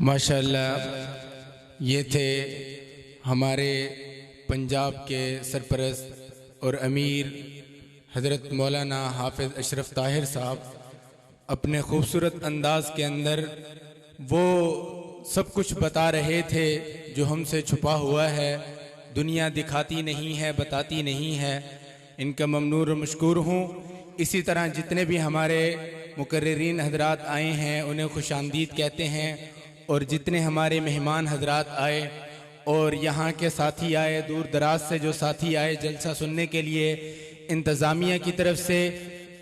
माशाअल्लाह ये थे हमारे पंजाब के सरपरस्त और अमीर हज़रत मौलाना हाफिज़ अशरफ ताहिर साहब। अपने खूबसूरत अंदाज़ के अंदर वो सब कुछ बता रहे थे जो हमसे छुपा हुआ है, दुनिया दिखाती नहीं है, बताती नहीं है। इनका ममनून और मशकूर हूँ। इसी तरह जितने भी हमारे मुकर्रिरीन हजरात आए हैं उन्हें खुशामदीद कहते हैं, और जितने हमारे मेहमान हजरात आए और यहाँ के साथी आए, दूर दराज से जो साथी आए जलसा सुनने के लिए, इंतज़ामिया की तरफ से,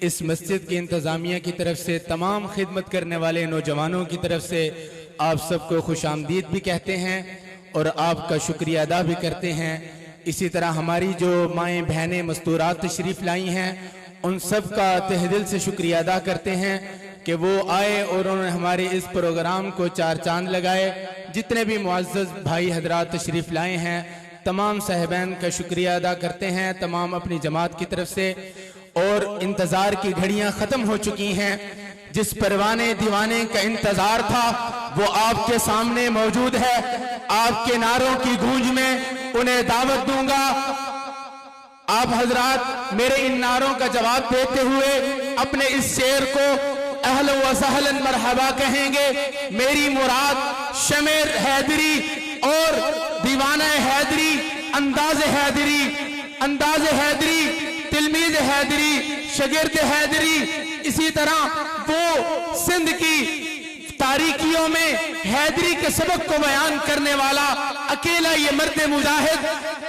इस मस्जिद की इंतज़ामिया की तरफ से, तमाम खिदमत करने वाले नौजवानों की तरफ से आप सबको खुशामदीद भी कहते हैं और आपका शुक्रिया अदा भी करते हैं। इसी तरह हमारी जो माएँ बहनें मस्तूरात तशरीफ़ लाई हैं उन सब का तहे दिल से शुक्रिया अदा करते हैं कि वो आए और उन्होंने हमारे इस प्रोग्राम को चार चांद लगाए। जितने भी मुअज़्ज़ज़ भाई हजरात तशरीफ़ लाए हैं तमाम साहिबान का शुक्रिया अदा करते हैं, तमाम अपनी जमात की तरफ से। और इंतज़ार की घड़ियां ख़त्म हो चुकी हैं। जिस परवाने दीवाने का इंतज़ार था वो आपके सामने मौजूद है। आपके नारों की गूंज में उन्हें दावत दूंगा। आप हजरात मेरे इन नारों का जवाब देते हुए अपने इस शेर को अहलन व सहलन मरहबा कहेंगे। मेरी मुराद शमेर हैदरी और दीवाना हैदरी, अंदाज हैदरी, अंदाज हैदरी, तिलमीज हैदरी, शगिर्द हैदरी, इसी तरह वो सिंध की तारीकियों में हैदरी के सबक को बयान करने वाला अकेला ये मर्द मुजाहिद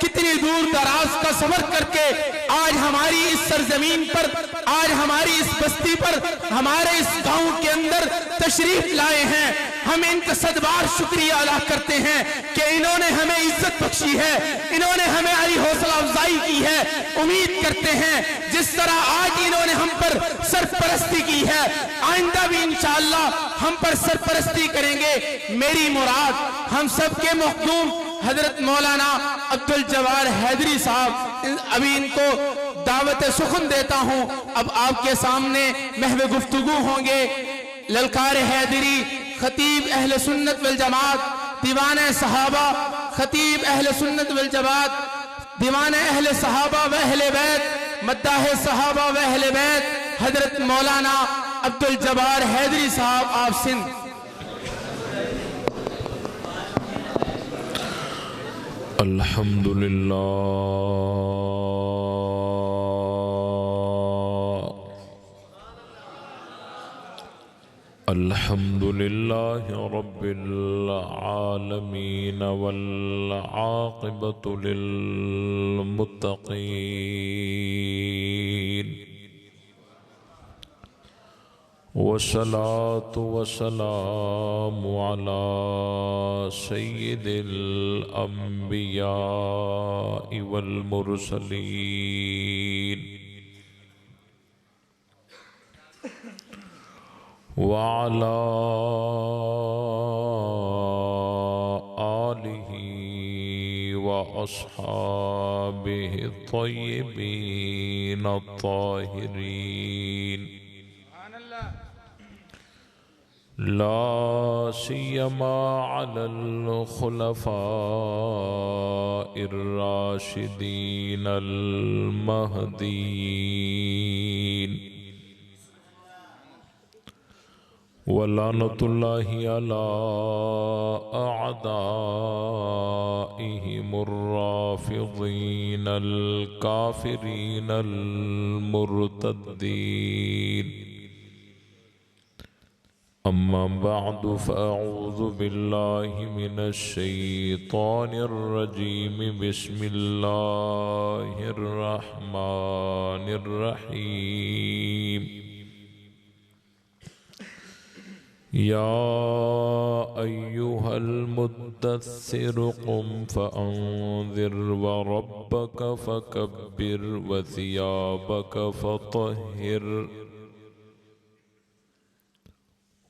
कितनी दूर दराज का सफर करके आज हमारी इस सरजमीन पर, आज हमारी इस बस्ती पर, हमारे इस गांव के अंदर तशरीफ लाए हैं। हम इनका सदबार शुक्रिया अदा करते हैं कि इन्होंने हमें इज्जत बख्शी है, इन्होंने हमें आई हौसला अफजाई की है। उम्मीद करते हैं जिस तरह आज इन्होंने हम पर सरपरस्ती की है आइंदा भी इंशाअल्लाह हम पर सरपरस्ती करेंगे। मेरी मुराद हम सब के मखदूम हजरत मौलाना अब्दुल जब्बार हैदरी साहब, अभी इनको दावत सुखन देता हूं। अब आपके सामने महवे गुफ्तगू होंगे। ललकार हैदरी, खतीब अहले सुन्नत वल जमात, दीवाने सहाबा, खतीब अहले सुन्नत वल जमात, दीवाने अहले सहाबा व अहले बैत, मद्दाह सहाबा व अहले बैत, हजरत मौलाना अब्दुल जब्बार हैदरी साहब, आप सिंध। अल्हम्दुलिल्लाह, अल्हम्दुलिल्लाह रब्बिल आलमीन वल आक़िबतु लिल मुत्तक़ीन वस्सलातु वस्सलामु अला सय्यिदिल अंबिया वल मुरसलीन व अला आलिहि व अस्हाबिहि तय्यिबीन अत्ताहिरीन ला सियमा अलल खुलफाइर राशिदीन अल महदीन वलानतुल्लाहि अला अअदाइहिमुर राफिदीन अल काफिरीन अल मुर्तद्दीन। अम्मा बअदु फ़अऊज़ु बिल्लाहि मिनश शैतानिर रजीम। बिस्मिल्लाहिर रहमानिर रहीम। या अय्युहल मुद्दस्सिर क़ुम फ़अंज़िर व रब्बक फ़कब्बिर व सियाबक फ़तहिर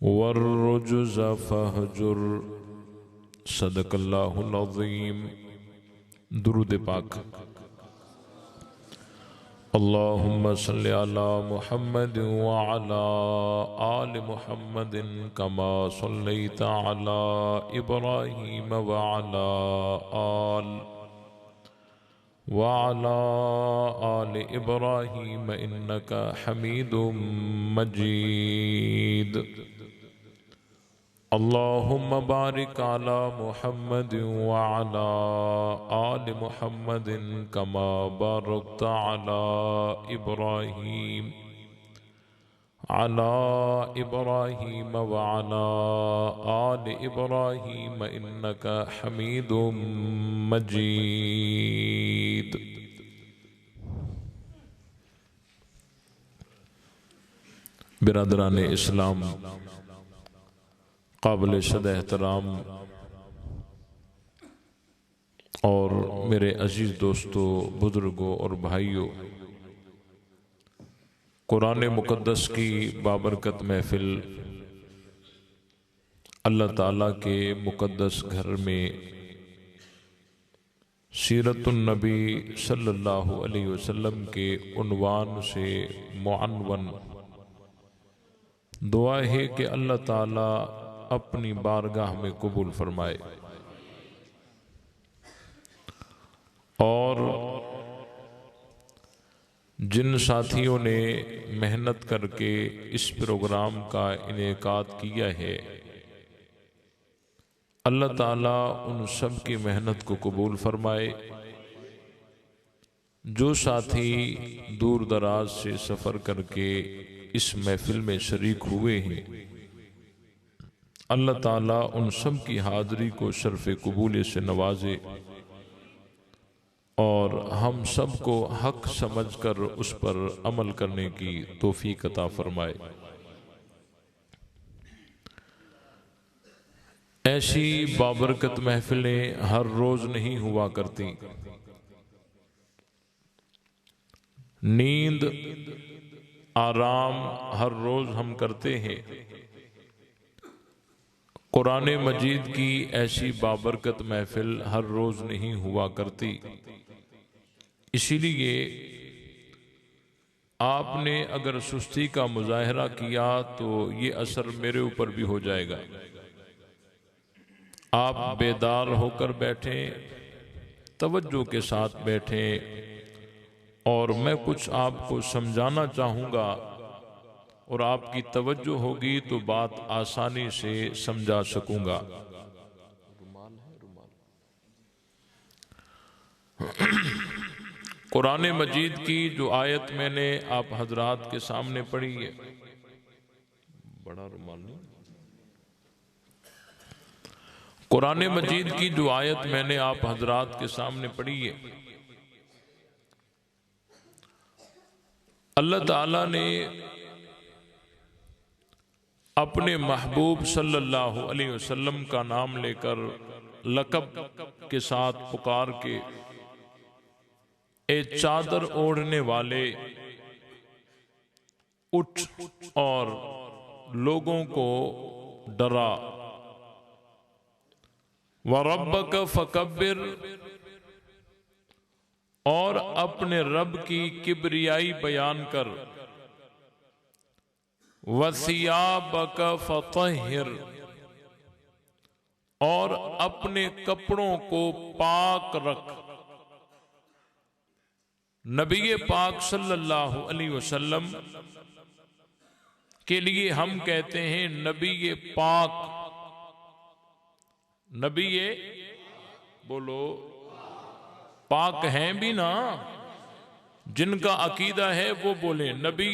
वर्रुजुज़ फ़हजुर। सदक़ल्लाहुल अज़ीम। दुरूद पाक। अल्लाहुम्मा सल्लि अला मुहम्मद व अला आलि मुहम्मद कमा सल्लैता अला इब्राहीम व अला आलि इब्राहीम इन्नका हमीदुम मजीद। अल्लाहुम्मा बारिक अला मुहम्मद व अला आलि मुहम्मद कमा बारकता अला इब्राहीम व अला आलि इब्राहीम इन्नका हमीदुम मजीद। बिरादरान इस्लाम, काबिल सद एहतराम और मेरे अजीज़ दोस्तों, बुज़ुर्गों और भाइयों, कुरान मुक़द्दस की बाबरकत महफ़िल अल्लाह ताला के मुक़द्दस घर में सीरतुन नबी सल्लल्लाहु अलैहि वसल्लम के उन्वान से मुअन्वन दुआ है कि अल्लाह ताला अपनी बारगाह में कबूल फरमाए। और जिन साथियों ने मेहनत करके इस प्रोग्राम का इनेकाद किया है, अल्लाह ताला उन सब की मेहनत को कबूल फरमाए। जो साथी दूर दराज से सफ़र करके इस महफिल में शरीक हुए हैं, अल्लाह ताला उन सब की हाज़री को शर्फ़ कबूल से नवाजे और हम सब को हक समझकर उस पर अमल करने की तौफीक अता फरमाए। ऐसी बाबरकत महफिलें हर रोज़ नहीं हुआ करती। नींद आराम हर रोज़ हम करते हैं। कुरान मजीद की ऐसी बाबरकत महफिल हर रोज़ नहीं हुआ करती। इसीलिए आपने अगर सुस्ती का मुजाहरा किया तो ये असर मेरे ऊपर भी हो जाएगा। आप बेदार होकर बैठें, तवज्जो के साथ बैठें और मैं कुछ आपको समझाना चाहूँगा और आपकी तवज्जो होगी तो बात आसानी से समझा सकूँगा। कुरान मजीद की जो आयत मैंने आप हजरात के सामने पढ़ी है, बड़ा रुमाल नहीं, कुरान मजीद की जो आयत मैंने आप हजरात के सामने पढ़ी है, अल्लाह ताला ने अपने महबूब सल्लल्लाहु अलैहि वसल्लम का नाम लेकर लक़ब के साथ पुकार के ए चादर ओढ़ने वाले, उठ और लोगों को डरा। व रब्बक फकब्बिर, और अपने रब की किब्रियाई बयान कर। वसियाबक फतहिर, और अपने कपड़ों को पाक रख। नबी पाक सल्लल्लाहु अलैहि वसल्लम के लिए हम कहते हैं नबी पाक। नबी बोलो पाक हैं भी ना, जिनका अकीदा है वो बोले नबी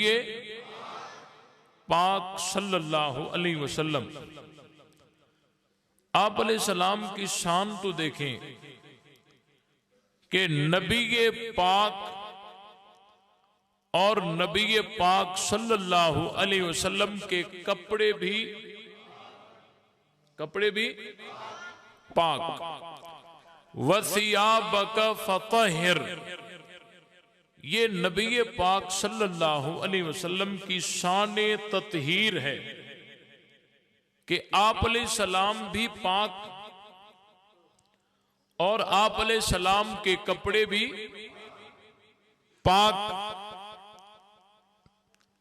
पाक सल्लल्लाहु अलैहि वसल्लम। आप अलैहिस्सलाम की शान तो देखें कि नबी पाक और नबी पाक सल्लल्लाहु अलैहि वसल्लम के कपड़े भी पाक। वसियाबक फतहिर, ये नबी पाक सल्लल्लाहु अलैहि वसल्लम की शान ततहीर है कि आप अलैहिस्सलाम भी पाक और आप अलैहिस्सलाम के कपड़े भी पाक।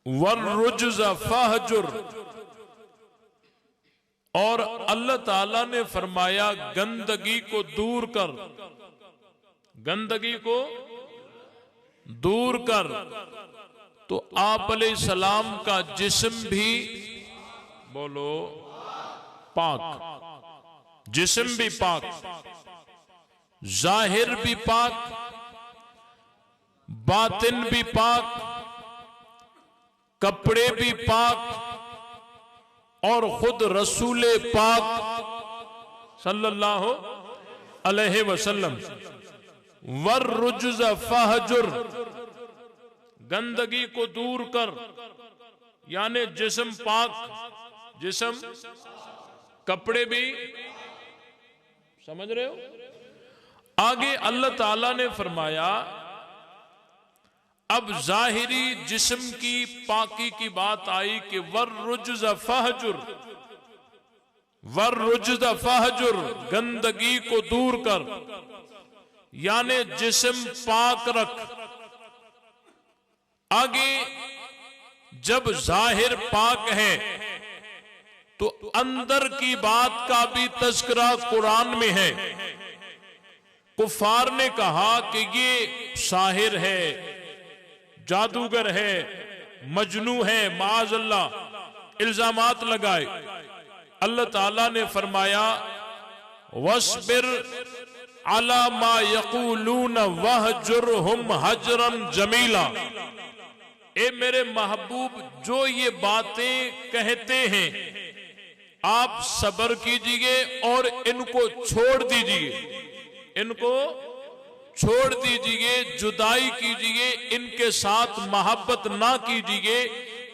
वर्रुज्ज़ फहजुर, और अल्लाह ताला ने फरमाया गंदगी को दूर कर, गंदगी को दूर कर। तो आप अलैहिस्सलाम का जिस्म भी, बोलो, पाक, जिस्म भी पाक, जाहिर भी पाक, बातिन भी पाक, कपड़े भी पाक, और खुद रसूल पाक सल्लल्लाहु अलैहि वसल्लम। वर्रुज्ज़ फहजुर, गंदगी को दूर कर, यानी जिस्म पाक, जिस्म, कपड़े भी, समझ रहे हो। आगे अल्लाह ताला ने फरमाया अब जाहिरी जिस्म की पाकी की बात आई कि वर्रुज्ज़ फहजुर, वर्रुज्ज़ फहजुर, गंदगी को दूर कर, यानी जिस्म पाक रख। आगे जब जाहिर पाक है तो अंदर की बात का भी तज़किरा कुरान में है। कुफार ने कहा कि ये साहिर है, जादूगर है, मजनू है, माअज़ल्लाह इल्जामात लगाए। अल्लाह ताला ने फरमाया वस्बिर अला मा यक़ूलून वहजुरहुम हजरन जमीला। ए मेरे महबूब, जो ये बातें कहते हैं आप सब्र कीजिए और इनको छोड़ दीजिए, इनको छोड़ दीजिए, जुदाई कीजिए, इनके साथ मोहब्बत ना कीजिए,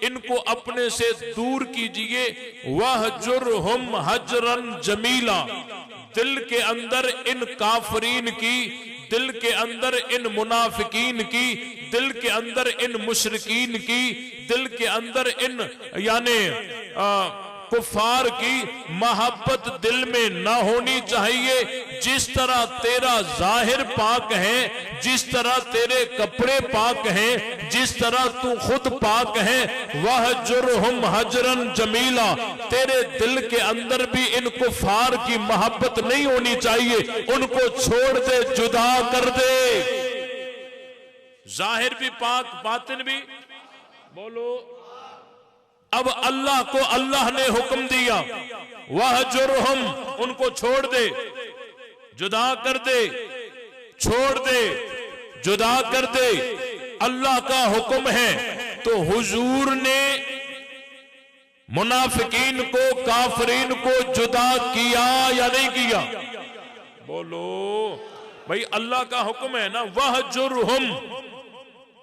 इनको अपने से दूर कीजिए। वहजुरहुम हजरन जमीला, दिल के अंदर इन काफरीन की, दिल के अंदर इन मुनाफिकीन की, दिल के अंदर इन मुशरिकीन की, दिल के अंदर इन यानी कुफार की मोहब्बत दिल में ना होनी चाहिए। जिस तरह तेरा जाहिर पाक है, जिस तरह तेरे कपड़े पाक हैं, जिस तरह तू खुद पाक है, वहजुरहुम हजरन जमीला, तेरे दिल के अंदर भी इन कुफार की मोहब्बत नहीं होनी चाहिए। उनको छोड़ दे, जुदा कर दे। जाहिर भी पाक, बातिन भी, बोलो। अब अल्लाह को अल्लाह ने हुक्म दिया वहजुरहुम, उनको छोड़ दे, जुदा कर दे, छोड़ दे, जुदा कर दे। अल्लाह का हुक्म है। तो हुजूर ने मुनाफिकीन को, काफरीन को जुदा किया या नहीं किया? बोलो भाई, अल्लाह का हुक्म है ना, वहजुरहुम,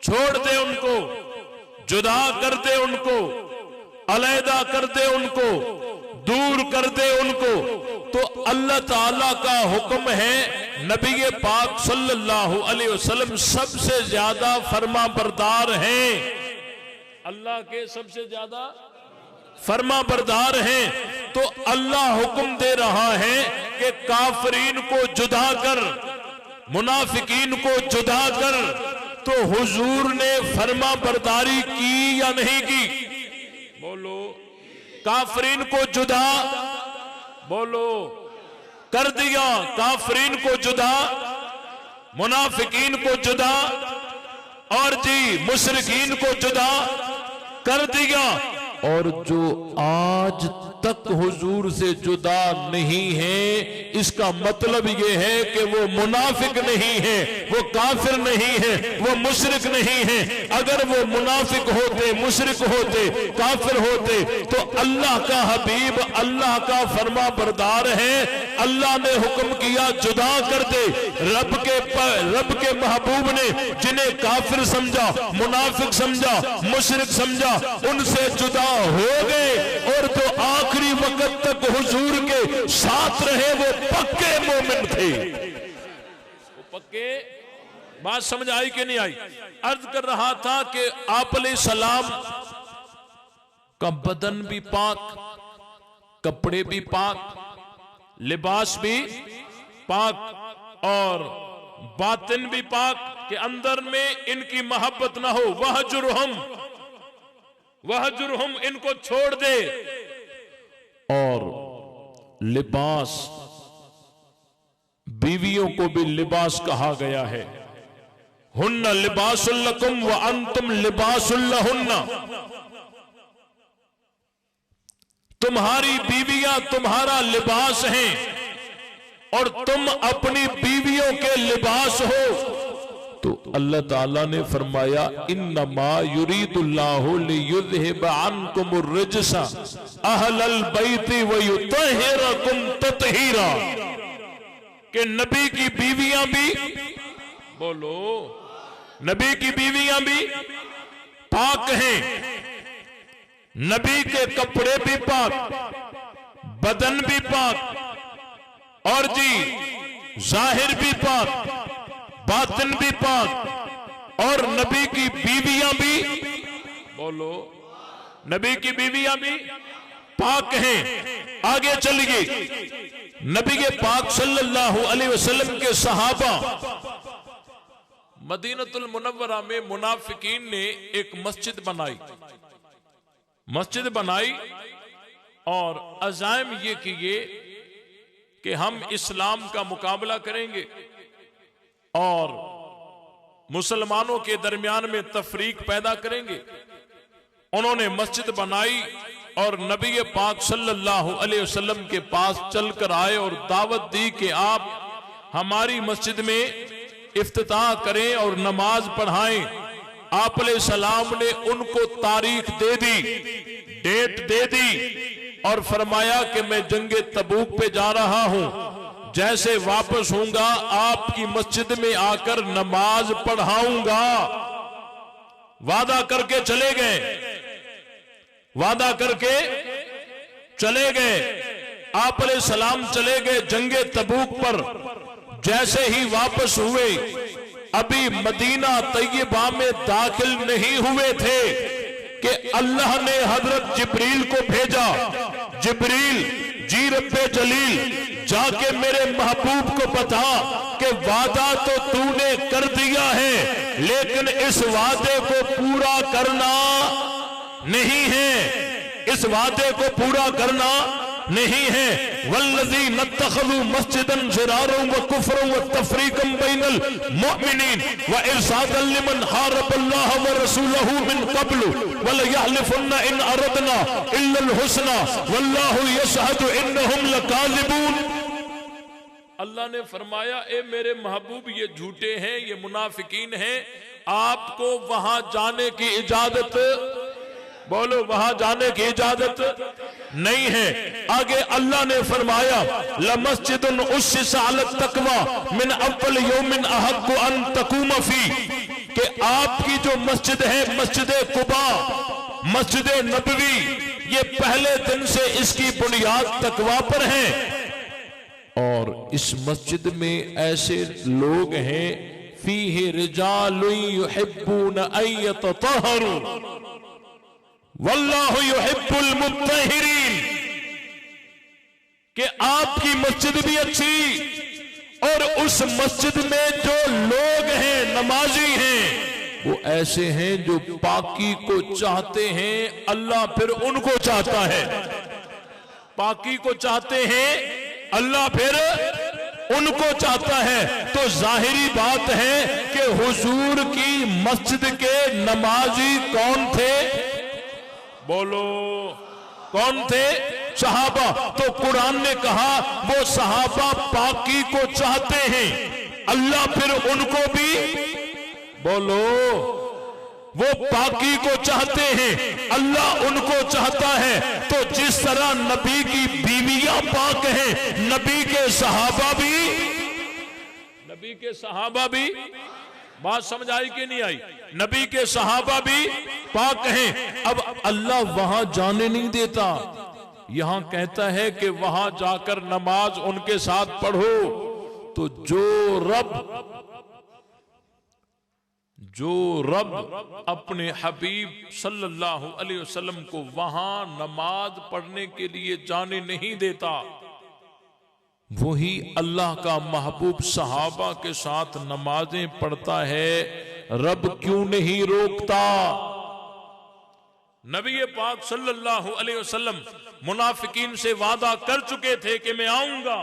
छोड़ दे उनको, जुदा कर दे उनको, अलैदा कर दे उनको, दूर कर दे उनको। तो अल्लाह ताला का हुक्म है, नबी पाक सल्लल्लाहु अलैहि वसल्लम सबसे ज्यादा फर्मा बरदार हैं, अल्लाह के सबसे ज्यादा फर्मा बरदार हैं। तो अल्लाह हुक्म दे रहा है कि काफरीन को जुदा कर, मुनाफिकीन को जुदा कर। तो हुजूर ने फर्मा बरदारी की या नहीं की? बोलो। काफरीन को जुदा, बोलो, कर दिया। काफरीन को जुदा, मुनाफिकीन को जुदा, और जी मुशरिकीन को जुदा कर दिया। और जो आज तक हुजूर से जुदा नहीं है, इसका मतलब यह है कि वो मुनाफिक नहीं है, वो काफिर नहीं है, वो मुशरिक नहीं है। अगर वो मुनाफिक होते, मुशरिक होते, काफिर होते तो अल्लाह का हबीब, अल्लाह का फरमा बरदार है। अल्लाह ने हुक्म किया जुदा कर दे। रब के महबूब ने जिन्हें काफिर समझा, मुनाफिक समझा, मुशरिक समझा, उनसे जुदा हो गए। और जो आखिरी वक्त तक हुजूर के साथ रहे वो पक्के मोमिन थे। वो पक्के, बात समझ आई कि नहीं आई? अर्ज कर रहा था कि आप अलैहिस्सलाम का बदन भी पाक, कपड़े भी पाक, लिबास भी पाक, और बातिन भी पाक, के अंदर में इनकी मोहब्बत ना हो। वहजुरहुम, वहजुरहुम, इनको छोड़ दे। और लिबास, बीवियों को भी लिबास कहा गया है। हुन्ना लिबासुल लकुम व अंतुम लिबासुल लहुन्ना, तुम्हारी बीवियां तुम्हारा लिबास हैं और तुम अपनी बीवियों के लिबास हो। तो अल्लाह ताला ने फरमाया इन्नमा युरीदुल्लाहु लियुज़हिब अन्कुमुर रिजसा अहलल बैति व युतहिरकुम तत्हीरा, कि नबी की बीवियां भी, बोलो, नबी की बीवियां भी पाक हैं, नबी के कपड़े भी पाक, बदन भी पाक, और जी जाहिर भी पाक, बातिन भी पाक, और नबी की बीवियां भी, बोलो, नबी की बीवियां भी पाक हैं। आगे चलिए, नबी के पाक सल्लल्लाहु अलैहि वसल्लम के सहाबा, मदीनतुल मुनव्वरा में मुनाफिकीन ने एक मस्जिद बनाई और अज़ाइम ये किए कि हम इस्लाम का मुकाबला करेंगे और मुसलमानों के दरमियान में तफरीक पैदा करेंगे। उन्होंने मस्जिद बनाई और नबी पाक सल्लल्लाहु अलैहि वसल्लम के पास चलकर आए और दावत दी कि आप हमारी मस्जिद में इफ्तिताह करें और नमाज पढ़ाएं। आप अलैहिस्सलाम ने उनको तारीख दे दी, डेट दे दी और फरमाया कि मैं जंगे तबूक पे जा रहा हूं, जैसे वापस होऊंगा आपकी मस्जिद में आकर नमाज पढ़ाऊंगा। वादा करके चले गए, वादा करके चले गए। आप अलैहिस्सलाम चले गए जंगे तबूक पर। जैसे ही वापस हुए, अभी मदीना तैयबा में दाखिल नहीं हुए थे कि अल्लाह ने हजरत जिब्रील को भेजा। जिब्रील, जी रब्बे जलील, जाके मेरे महबूब को बता कि वादा तो तूने कर दिया है, लेकिन इस वादे को पूरा करना नहीं है, इस वादे को पूरा करना नहीं है। वल्लज़ी नत्तखज़ू मस्जिदन ज़िरारन व कुफ्रन व तफ़रीक़न बैनल मुअमिनीन व इरसादन लिमन हारबल्लाह व रसूलहू मिन क़ब्लु व लयहलिफुन्ना इन अरदना इल्लल हुस्ना वल्लाहु यशहदु इन्नहुम लकाज़िबून। अल्लाह ने फरमाया, ए मेरे महबूब, ये झूठे हैं, ये मुनाफिकीन हैं, आपको वहां जाने की इजाजत, बोलो, वहां जाने की इजाजत नहीं है। आगे अल्लाह ने फरमाया, लमस्जिदुन उस्सिसा अलत तक़वा मिन अव्वल यौमिन अहक्कु अन तक़ूम फी, कि आपकी जो मस्जिद है, मस्जिद कुबा, मस्जिद नबवी, ये पहले दिन से इसकी बुनियाद तकवा पर है। और इस मस्जिद में ऐसे लोग हैं, फीहि रिजालुन युहिब्बून अन यततहरू वल्लाहु युहिब्बुल मुत्तहिरीन, कि आपकी मस्जिद भी अच्छी और उस मस्जिद में जो लोग हैं, नमाजी हैं, वो ऐसे हैं जो पाकी को चाहते हैं, अल्लाह फिर उनको चाहता है। पाकी को चाहते हैं, अल्लाह फिर उनको चाहता है। तो जाहिरी बात है कि हुजूर की मस्जिद के नमाजी कौन थे, बोलो, कौन थे? सहाबा। तो कुरान ने कहा वो सहाबा पाकी को चाहते हैं, अल्लाह फिर उनको भी, बोलो, वो पाकी को चाहते हैं, अल्लाह उनको चाहता है। तो जिस तरह नबी की बीवियां पाक हैं, नबी के सहाबा भी, बात समझ आई कि नहीं आई? नबी के सहाबा भी पाक हैं। अब अल्लाह वहां जाने नहीं देता, यहां कहता है कि वहां जाकर नमाज उनके साथ पढ़ो। तो जो रब अपने हबीब सल्लल्लाहु अलैहि वसल्लम को वहां नमाज पढ़ने के लिए जाने नहीं देता, वही अल्लाह का महबूब सहाबा के साथ नमाजें पढ़ता है। रब क्यों नहीं रोकता? नबी पाक सल्लल्लाहु अलैहि वसल्लम मुनाफिकीन से वादा कर चुके थे कि मैं आऊंगा,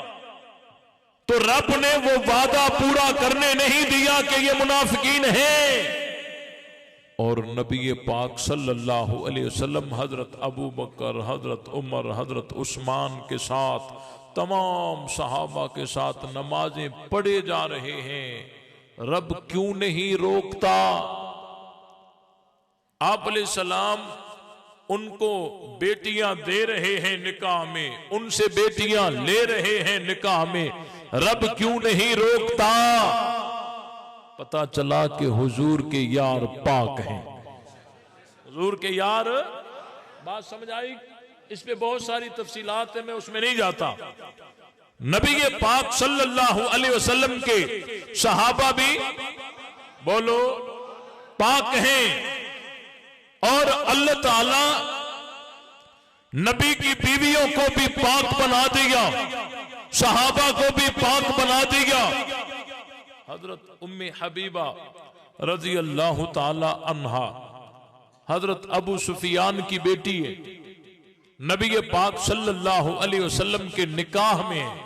तो रब ने वो वादा पूरा करने नहीं दिया कि ये मुनाफिकीन हैं। और नबी पाक सल्लल्लाहु अलैहि वसल्लम हजरत अबू बकर, हजरत उमर, हजरत उस्मान के साथ, तमाम सहाबा के साथ नमाजें पढ़े जा रहे हैं। रब क्यों नहीं रोकता? आप अलैहिस्सलाम उनको बेटियां दे रहे हैं निकाह में, उनसे बेटियां ले रहे हैं निकाह में, रब क्यों नहीं रोकता? पता चला कि हुजूर के यार पाक हैं, हुजूर के यार। बात समझ आई? इस पे बहुत सारी तफसीलात है, मैं उसमें नहीं जाता। नबी पाक सल्लल्लाहु अलैहि वसल्लम के सहाबा भी बोलो पाक हैं, और अल्लाह ताला नबी की बीवियों को भी पाक बना दिया, सहाबा को भी पाक बना दिया। हजरत उम्मे हबीबा रजी अल्लाह ताला अन्हा हजरत अबू सुफियान की बेटी है, नबी पाक सल्लल्लाहु अलैहि वसल्लम के निकाह में है।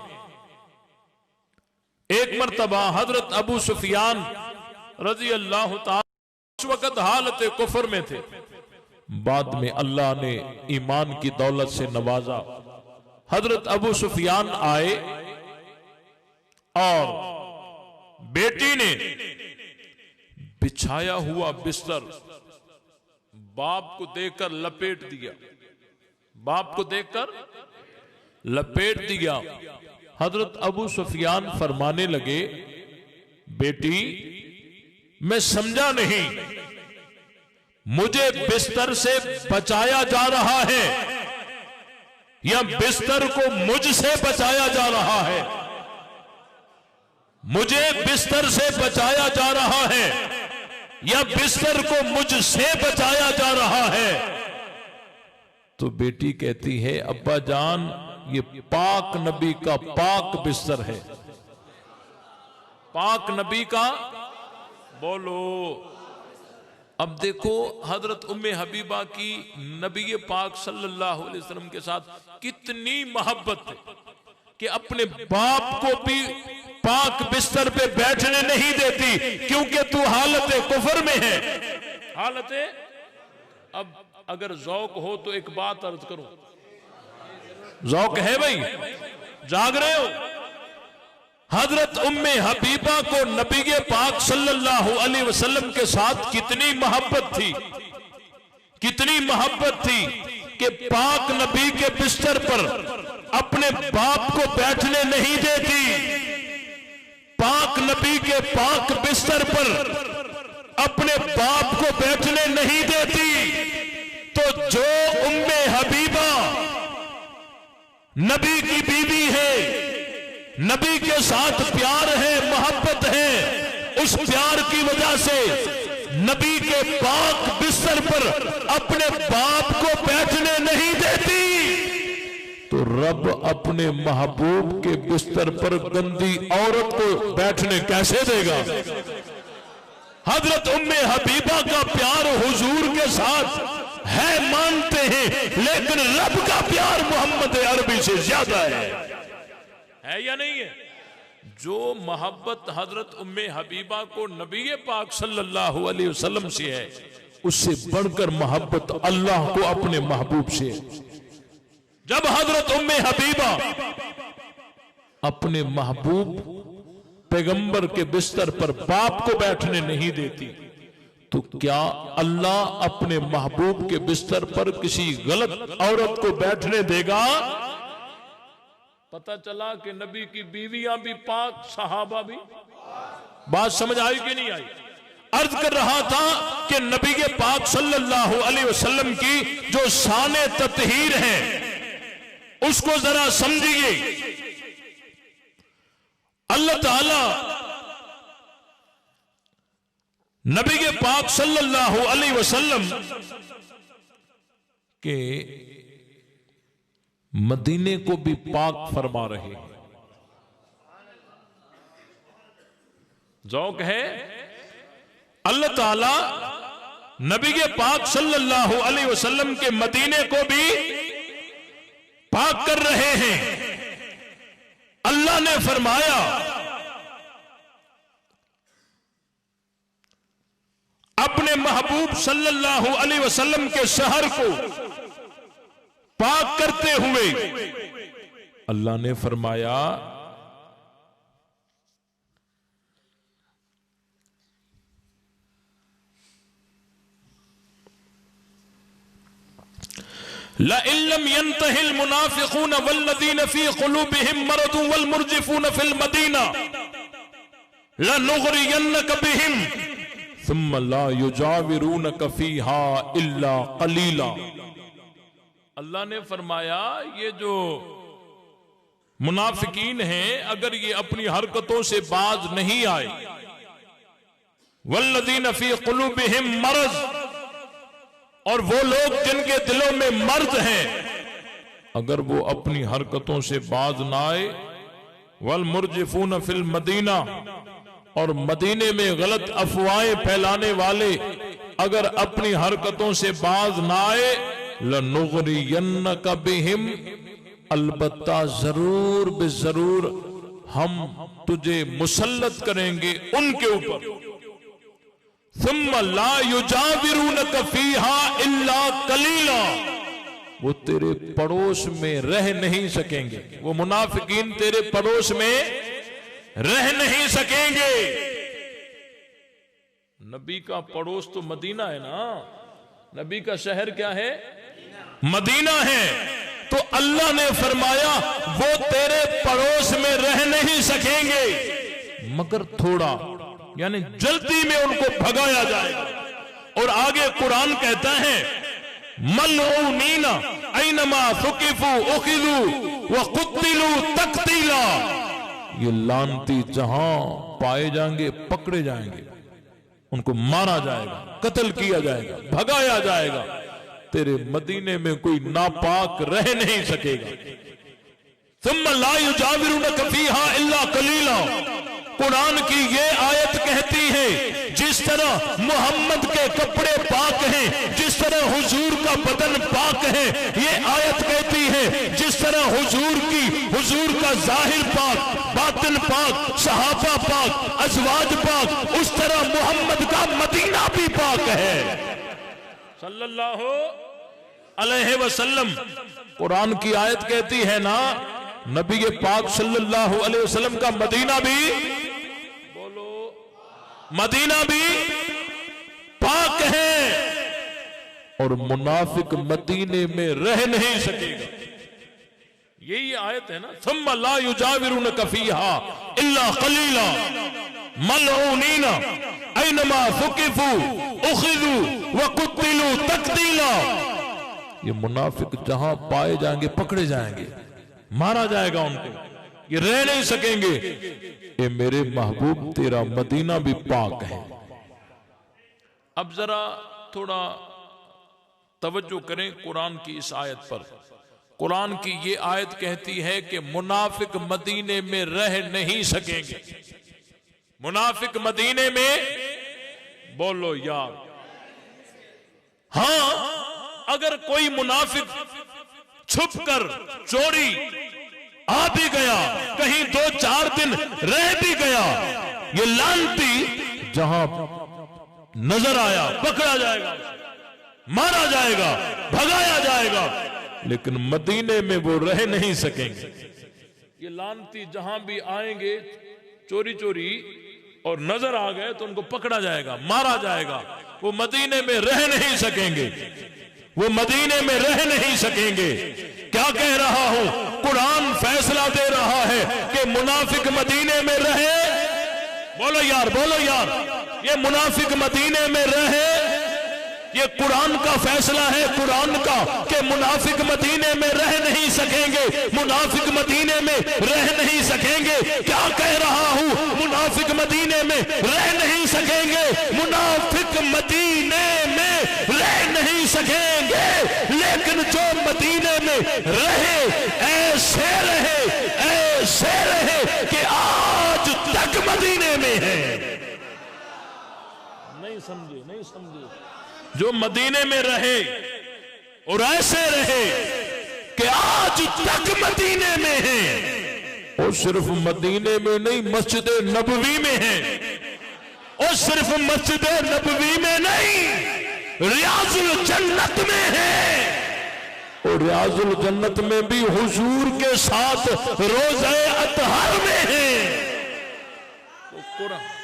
एक मर्तबा हजरत अबू सुफियान रजी अल्लाह ताला उस वक्त हालत कुफर में थे, बाद में अल्लाह ने ईमान की दौलत से नवाजा। हजरत अबू सुफियान आए और बेटी ने बिछाया हुआ बिस्तर बाप को देखकर लपेट दिया, बाप को देखकर लपेट दिया। हजरत अबू सुफियान फरमाने लगे, बेटी मैं समझा नहीं, मुझे बिस्तर से बचाया जा रहा है या बिस्तर को मुझसे बचाया जा रहा है? मुझे बिस्तर से बचाया जा रहा है या बिस्तर को मुझसे बचाया जा रहा है? तो बेटी कहती है, अब्बा जान ये पाक नबी का पाक बिस्तर है, पाक नबी का। बोलो। अब देखो हजरत उम्मे हबीबा की नबी पाक सल्लल्लाहु अलैहि वसल्लम के साथ कितनी मोहब्बत है कि अपने बाप को भी पाक बिस्तर पे बैठने नहीं देती, क्योंकि तू हालत कुफर में है, हालत। अब अगर जौक हो तो एक बात अर्ज करूं, जौक है भाई, जाग रहे हो? हजरत उम्मे हबीबा को नबी पाक सल्लल्लाहु अलैहि वसल्लम के साथ कितनी मोहब्बत थी, कितनी मोहब्बत थी कि पाक नबी के बिस्तर पर अपने बाप को बैठने नहीं देती, पाक नबी के पाक बिस्तर पर अपने बाप को बैठने नहीं देती। तो जो उम्मे हबीबा नबी की बीवी है, नबी के साथ प्यार है, मोहब्बत है, उस प्यार की वजह से नबी के पाक बिस्तर पर अपने बाप को बैठने नहीं देती, तो रब अपने महबूब के बिस्तर पर गंदी औरत को बैठने कैसे देगा? हजरत उम्मे हबीबा का प्यार हुजूर के साथ है, मानते हैं, लेकिन रब का प्यार मोहम्मद अरबी से ज्यादा है या नहीं है? जो मोहब्बत हजरत उम्मे हबीबा को नबी पाक सल्लल्लाहु अलैहि वसल्लम से है, उससे बढ़कर मोहब्बत अल्लाह को अपने महबूब से है। जब हजरत उम्मे हबीबा अपने महबूब पैगंबर के बिस्तर पर बाप को बैठने नहीं देती, तो क्या अल्लाह अपने महबूब के बिस्तर पर किसी गलत औरत को बैठने देगा? पता चला कि नबी की बीवियां भी पाक, सहाबा भी। बात समझ आई कि नहीं आई? अर्ज कर रहा था कि नबी के पाक सल्लल्लाहु अलैहि वसल्लम की जो शाने ततहीर है उसको जरा समझिए। अल्लाह ताला नबी के पाक सल्लल्लाहु अलैहि वसल्लम के मदीने को भी पाक फरमा रहे हैं। जौक है। अल्लाह ताला नबी के पाक सल्लल्लाहु अलैहि वसल्लम के मदीने को भी पाक कर रहे हैं। अल्लाह ने फरमाया अपने महबूब सल्लल्लाहु अलैहि वसल्लम के शहर को पाक करते हुए अल्लाह ने फरमाया ला इल्लम यंतहिल मुनाफिकून वल्लदीन फी क़ुलूबिहिम मरदुन वल मुरजिफून फिल मदीना लनुग़रियन्नक बिहिम सुम्मा ला युजाविरूनक फीहा इल्ला क़लीला। अल्लाह ने फरमाया ये जो मुनाफिकीन हैं अगर ये अपनी हरकतों से बाज नहीं आए, वल्लदीन फी क़ुलूबिहिम मरज़, और वो लोग जिनके दिलों में मर्द हैं अगर वो अपनी हरकतों से बाज ना आए, वल मुरजिफून फिल मदीना, और मदीने में गलत अफवाहें फैलाने वाले अगर अपनी हरकतों से बाज ना आए, लनुग़रियन्नक बिहिम, अलबत्ता जरूर बेजरूर हम तुझे मुसल्लत करेंगे उनके ऊपर। सुम्मा ला युजाविरूनक फीहा इल्ला कलीला, वो तेरे पड़ोस में रह नहीं सकेंगे, वो मुनाफिकीन तेरे पड़ोस में रह नहीं सकेंगे। नबी का पड़ोस तो मदीना है ना, नबी का शहर क्या है? मदीना है। तो अल्लाह ने फरमाया वो तेरे पड़ोस में रह नहीं सकेंगे मगर थोड़ा, यानी जल्दी में उनको भगाया जाएगा। और आगे कुरान कहता है मलऊनीना ऐनमा सुकिफू उखिदू व कुतिलू तक्तीला, ये लानती जहां पाए जाएंगे पकड़े जाएंगे, उनको मारा जाएगा, कत्ल किया जाएगा, भगाया जाएगा। तेरे मदीने में कोई नापाक रह नहीं सकेगा। सुम्मा ला युजाविरूनक फीहा इल्ला कलीला। कुरान की ये आयत कहती है जिस तरह मोहम्मद के कपड़े पाक हैं, जिस तरह हुजूर का बदन पाक है, ये आयत कहती है जिस तरह हुजूर का जाहिर पाक, बातिन पाक, सहाबा पाक, अज़वाज पाक, उस तरह मोहम्मद का मदीना भी पाक है सल्लल्लाहु अलैहि वसल्लम। कुरान की आयत कहती है ना नबी के पाक सल्लल्लाहु अलैहि वसल्लम का मदीना भी, बोलो, मदीना भी पाक है और मुनाफिक मदीने में रह नहीं सकेगा। यही आयत है ना, सुम्मा ला युजाविरूनक फीहा इल्ला कलीला मलऊनीना ऐनमा सुकिफू उखिदू व कुतिलू तक्तीला। ये मुनाफिक जहां पाए जाएंगे पकड़े जाएंगे, मारा जाएगा उनको, ये रह नहीं सकेंगे। ये मेरे महबूब तेरा मदीना भी पाक है। अब जरा थोड़ा तवज्जो करें कुरान की इस आयत पर। कुरान की ये आयत कहती है कि मुनाफिक मदीने में रह नहीं सकेंगे। मुनाफिक मदीने में, बोलो यार, हाँ अगर कोई मुनाफिक छुपकर चोरी आ भी गया, कहीं 2-4 दिन रह भी गया, ये लानती जहां नजर आया पकड़ा जाएगा, मारा जाएगा, भगाया जाएगा, लेकिन मदीने में वो रह नहीं सकेंगे। ये लानती जहां भी आएंगे चोरी चोरी और नजर आ गए तो उनको पकड़ा जाएगा, मारा जाएगा, वो मदीने में रह नहीं सकेंगे, वो मदीने में रह नहीं सकेंगे। क्या कह रहा हूं? कुरान फैसला दे रहा है कि मुनाफिक मदीने में रहे, बोलो यार, बोलो यार, ये मुनाफिक मदीने में रहे, ये कुरान का फैसला है, कुरान का, कि मुनाफिक मदीने में रह नहीं सकेंगे, मुनाफिक मदीने में रह नहीं सकेंगे। क्या कह रहा हूं? मुनाफिक मदीने में रह नहीं सकेंगे, मुनाफिक मदीने में रह नहीं सकेंगे, लेकिन जो मदीने में रहे ऐसे रहे कि आज तक मदीने में है। नहीं समझे, नहीं समझे, जो मदीने में रहे और ऐसे रहे कि आज तक मदीने में हैं, और सिर्फ मदीने में नहीं मस्जिद नबवी में हैं, और सिर्फ मस्जिद नबवी में नहीं रियाजुल जन्नत में हैं, और रियाजुल जन्नत में भी हुजूर के साथ रोज़े अतहर में हैं। तो कुरान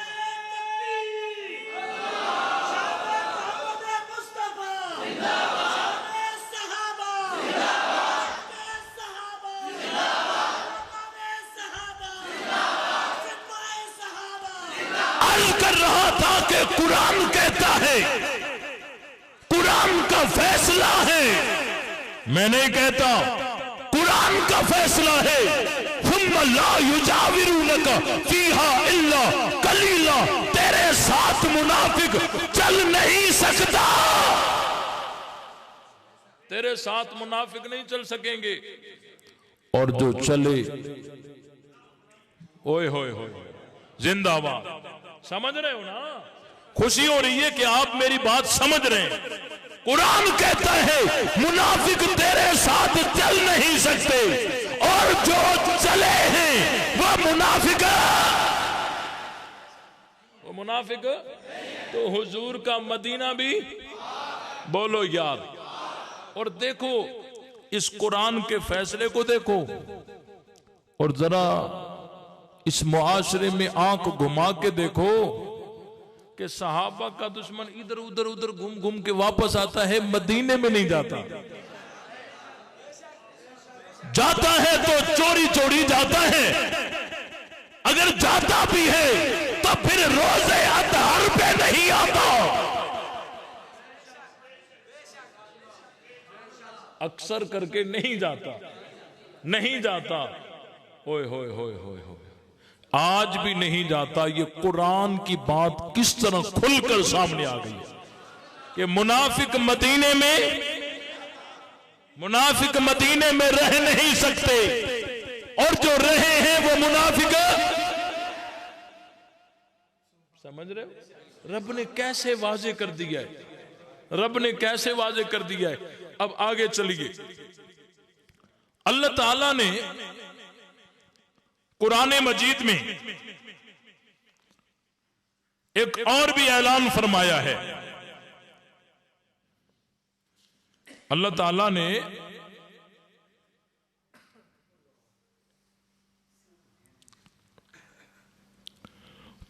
कर रहा था कि कुरान कहता है, कुरान का फैसला है, मैं नहीं कहता, कुरान का फैसला है। सुम्मा ला युजाविरूनका फीहा इल्ला कलीला, तेरे साथ मुनाफिक चल नहीं सकता, तेरे साथ मुनाफिक नहीं चल सकेंगे, और जो चले ओए होए होए जिंदाबाद। समझ रहे हो ना? खुशी हो रही है कि आप मेरी बात समझ रहे हैं। कुरान कहता है मुनाफिक तेरे साथ चल नहीं सकते, और जो चले हैं वो मुनाफिक तो हुजूर का मदीना भी बोलो यार। और देखो इस कुरान के फैसले को देखो, और जरा इस मुआशरे में आंख घुमा के देखो कि सहाबा का दुश्मन इधर उधर उधर घूम घूम के वापस आता है, मदीने में नहीं जाता, जाता है तो चोरी चोरी जाता है, अगर जाता भी है तो फिर रोज़े अतहर पे नहीं आता। अक्सर करके नहीं जाता, नहीं जाता, ओए होए होए होए होए, आज भी नहीं जाता। ये कुरान की बात किस तरह खुलकर सामने आ गई है कि मुनाफिक मदीने में रह नहीं सकते, और जो रहे हैं वो मुनाफिक। समझ रहे हो? रब ने कैसे वाजे कर दिया है, रब ने कैसे वाजे कर दिया है। अब आगे चलिए, अल्लाह ताला ने कुरान मजीद में एक और भी ऐलान फरमाया है। अल्लाह ताला ने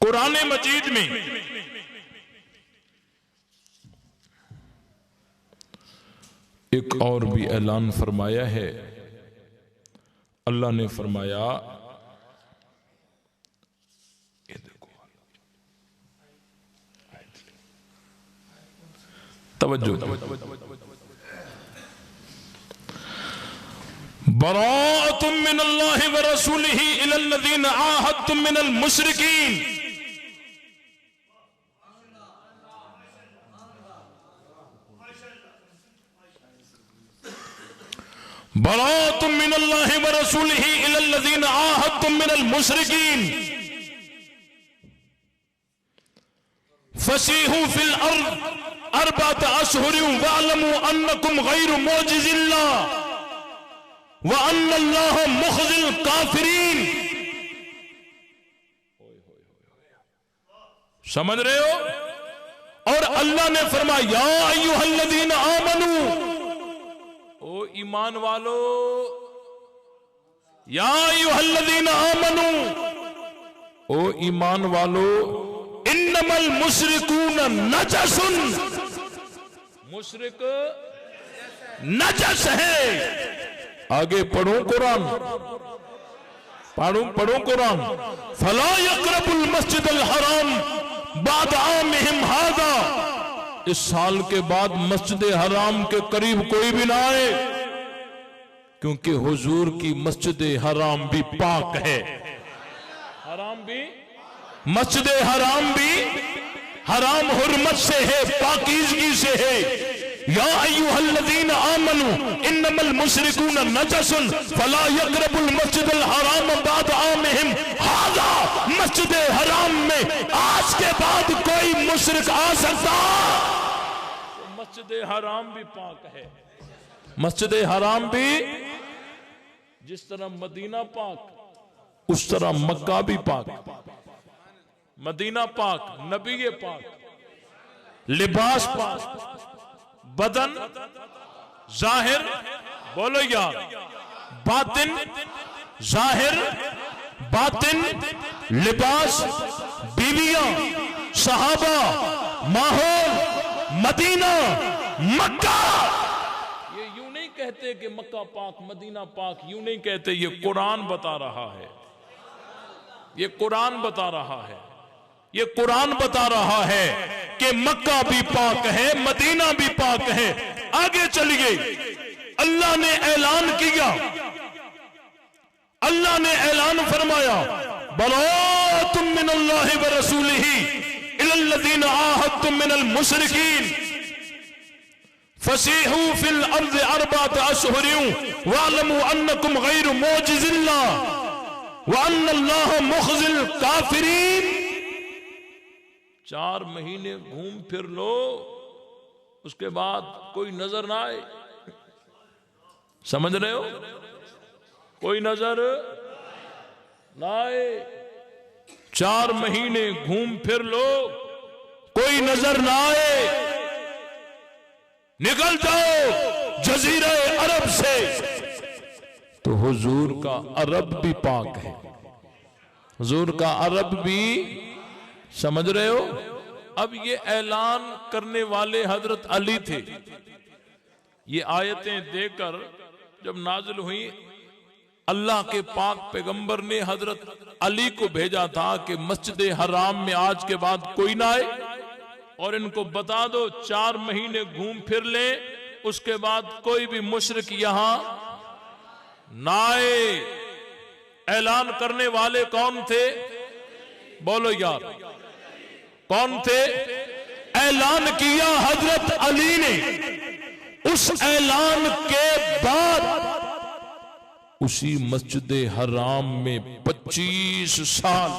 कुरान मजीद में एक और भी ऐलान फरमाया है। अल्लाह ने फरमाया, तवज्जो, बराअतुम मिनल्लाहि व रसूलिही इलल्लज़ीना आहदतुम मिनल मुशरिकीन। बराअतुम मिनल्लाहि व रसूलिही इलल्लज़ीना आहदतुम मिनल मुशरिकीन फसीहू फिल अर्द अर्बअत अशहुरिन वअलमू अन्नकुम गैरु मुअजिजिल्लाह व अन्नल्लाह मुखज़िल काफिरीन। समझ रहे हो? और अल्लाह ने फरमाया, या अय्युहल्लज़ीना आमनू, ओ ईमान वालो, या अय्युहल्लज़ीना आमनू, ओ ईमान वालो, इन्नमल मुशरिकून नजसुन, मुशरिक नजस है। आगे पढ़ो कुरान, पढ़ो कुरान। फला यक़रबुल मस्जिदल हराम बाद आमिहिम हाज़ा, इस साल के बाद मस्जिद हराम के करीब कोई भी ना आए, क्योंकि हुजूर की मस्जिद हराम भी पाक है। हराम भी, मस्जिद हराम भी हराम हुर्मत से है, पाकीज़गी से है। या अय्युहल्लज़ीना आमनू इन्नमल मुशरिकून नजसुन फला यक़रबुल मस्जिदल हराम बाद आमिहिम हाज़ा, मस्जिद हराम में आज के बाद कोई मुशरिक आ सकता मस्जिद हराम भी पाक है। मस्जिद हराम भी, जिस तरह मदीना पाक उस तरह मक्का भी पाक। मदीना पाक, नबी पाक, लिबास पाक, बदन जाहिर, बोलो यार, बातिन जाहिर, बातिन, लिबास, बीवियां, सहाबा, माहौल, मदीना, मक्का। ये यूं नहीं कहते कि मक्का पाक मदीना पाक, यूं नहीं कहते, ये कुरान बता रहा है। ये कुरान बता रहा है। ये कुरान बता रहा है कि मक्का भी पाक है, मदीना भी पाक है। आगे चलिए, अल्लाह ने ऐलान किया, अल्लाह ने ऐलान फरमाया, बराअतुम मिनल्लाहि व रसूलिही इलल्लज़ीना आहदतुम मिनल मुशरिकीन फसीहू फिल अर्ज़ि अर्बअत अशहुरिन वअलमू अन्नकुम गैरु मुअजिज़िल्लाह व अन्नल्लाह मुख़ज़िल काफ़िरीन। 4 महीने घूम फिर लो, उसके बाद कोई नजर ना आए। समझ रहे हो? कोई नजर ना आए। 4 महीने घूम फिर लो, कोई नजर ना आए। निकल जाओ जजीरा अरब से। तो हुजूर का अरब भी पाक है, हुजूर का अरब भी, समझ रहे हो? अब ये ऐलान करने वाले हजरत अली थे। ये आयतें देकर जब नाजिल हुई, अल्लाह के पाक पैगंबर ने हजरत अली को भेजा था कि मस्जिद हराम में आज के बाद कोई ना आए और इनको बता दो 4 महीने घूम फिर ले, उसके बाद कोई भी मुशरिक यहां ना आए। ऐलान करने वाले कौन थे? बोलो यार, कौन थे? ऐलान किया हजरत अली ने। उस ऐलान के बाद उसी मस्जिद हराम में 25 साल,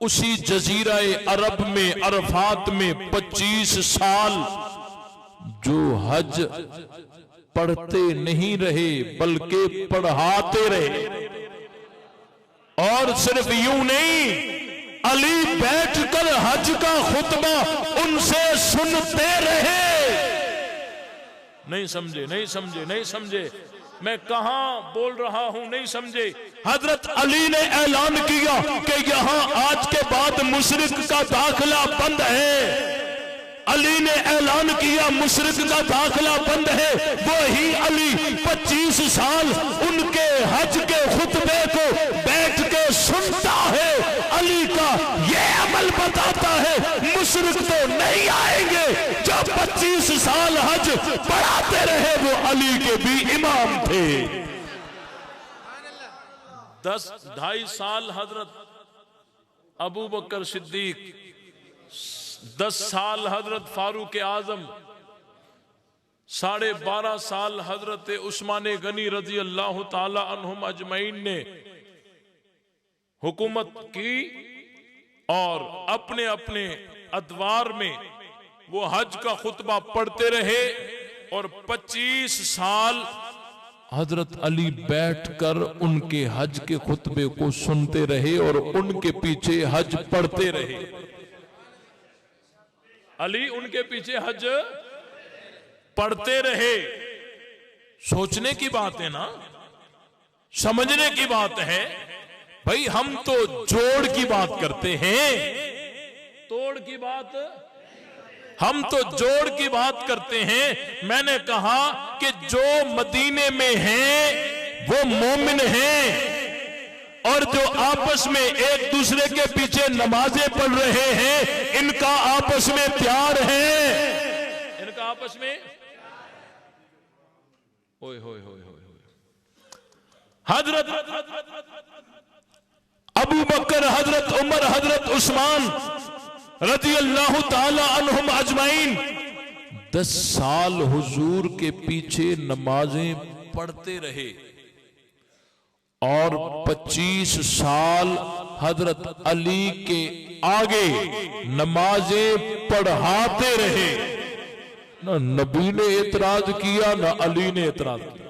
उसी जजीरा अरब में, अरफात में 25 साल जो हज पढ़ते नहीं रहे बल्कि पढ़ाते रहे। और सिर्फ यूं नहीं, अली बैठकर हज का खुतबा उनसे सुनते रहे। नहीं समझे, नहीं समझे, नहीं समझे, मैं कहां बोल रहा हूं, नहीं समझे। हजरत अली ने ऐलान किया कि यहां आज के बाद मुशरिक का दाखिला बंद है। अली ने ऐलान किया मुशरिक का दाखिला बंद है। वही अली 25 साल उनके हज के खुतबे को बैठ के सुनता है। अली का ये अमल बताता है मुशरिक तो नहीं आएंगे। जो 25 साल हज पढ़ाते रहे वो अली के भी इमाम थे। 2.5 साल हजरत अबू बकर सिद्दीक, 10 साल हजरत फारूक आजम, 12.5 साल हजरत उस्मान गनी रजी अल्लाह ताला अन्हुम अजमईन ने हुकूमत की और अपने अपने अदवार में वो हज का खुतबा पढ़ते रहे। और 25 साल हजरत अली बैठकर उनके हज के खुतबे को सुनते रहे और उनके पीछे हज पढ़ते रहे। अली उनके पीछे हज पढ़ते रहे। सोचने की बात है ना, समझने की बात है। भाई हम तो जोड़ की बात करते हैं, तोड़ की बात, हम तो जोड़ की बात करते हैं। मैंने कहा कि जो मदीने में हैं वो मोमिन हैं और जो आपस में एक दूसरे के पीछे नमाजें पढ़ रहे हैं, इनका आपस में प्यार है, इनका आपस में। ओए होए होए होए, हजरत अबू बकर, हजरत उमर, हजरत उस्मान रज़ी अल्लाह ताला अन्हुम अजमाइन 10 साल हुजूर के पीछे नमाजें पढ़ते रहे और 25 साल हजरत अली के आगे नमाजें पढ़ाते रहे। ना नबी ने एतराज किया ना अली ने एतराज किया।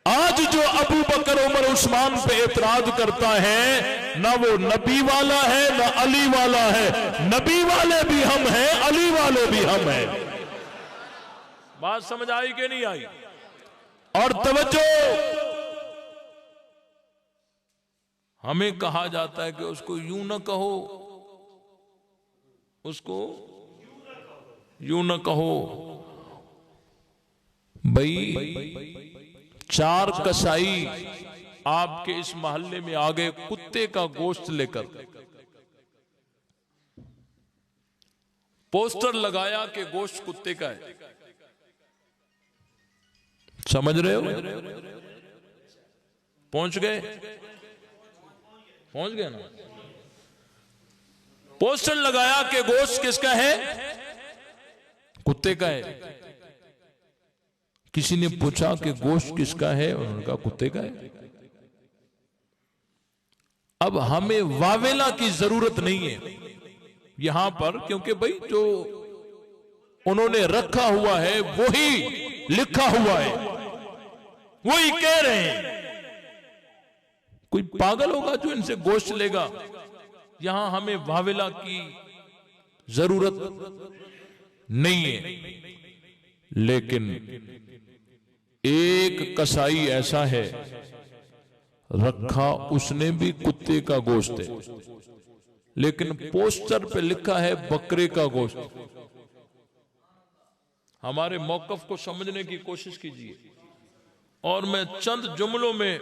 आज जो अबू बकर उमर उस्मान पे एतराज करता है ना वो नबी वाला है ना अली वाला है। नबी वाले भी हम हैं, अली वाले भी हम हैं। बात समझ आई कि नहीं आई? और तवज्जो, हमें कहा जाता है कि उसको यूं न कहो, उसको यूं न कहो। भाई 4 कसाई आपके इस मोहल्ले में आ गए कुत्ते का गोश्त लेकर, पोस्टर लगाया कि गोश्त कुत्ते का है। समझ रहे हो? पहुंच गए ना? पोस्टर लगाया कि गोश्त किसका है? कुत्ते का है। किसी ने पूछा कि गोश्त किसका है? उन्होंने कहा कुत्ते का है। अब हमें वावेला की जरूरत नहीं है यहां पर, क्योंकि भाई जो उन्होंने रखा हुआ है वही लिखा हुआ है, वही कह रहे हैं। कोई पागल होगा जो इनसे गोश्त लेगा? यहां हमें वावेला की जरूरत नहीं है। लेकिन एक कसाई ऐसा है, रखा उसने भी कुत्ते का गोश्त है, लेकिन पोस्टर पे लिखा है बकरे का गोश्त। हमारे मौकफ को समझने की कोशिश कीजिए, और मैं चंद जुमलों में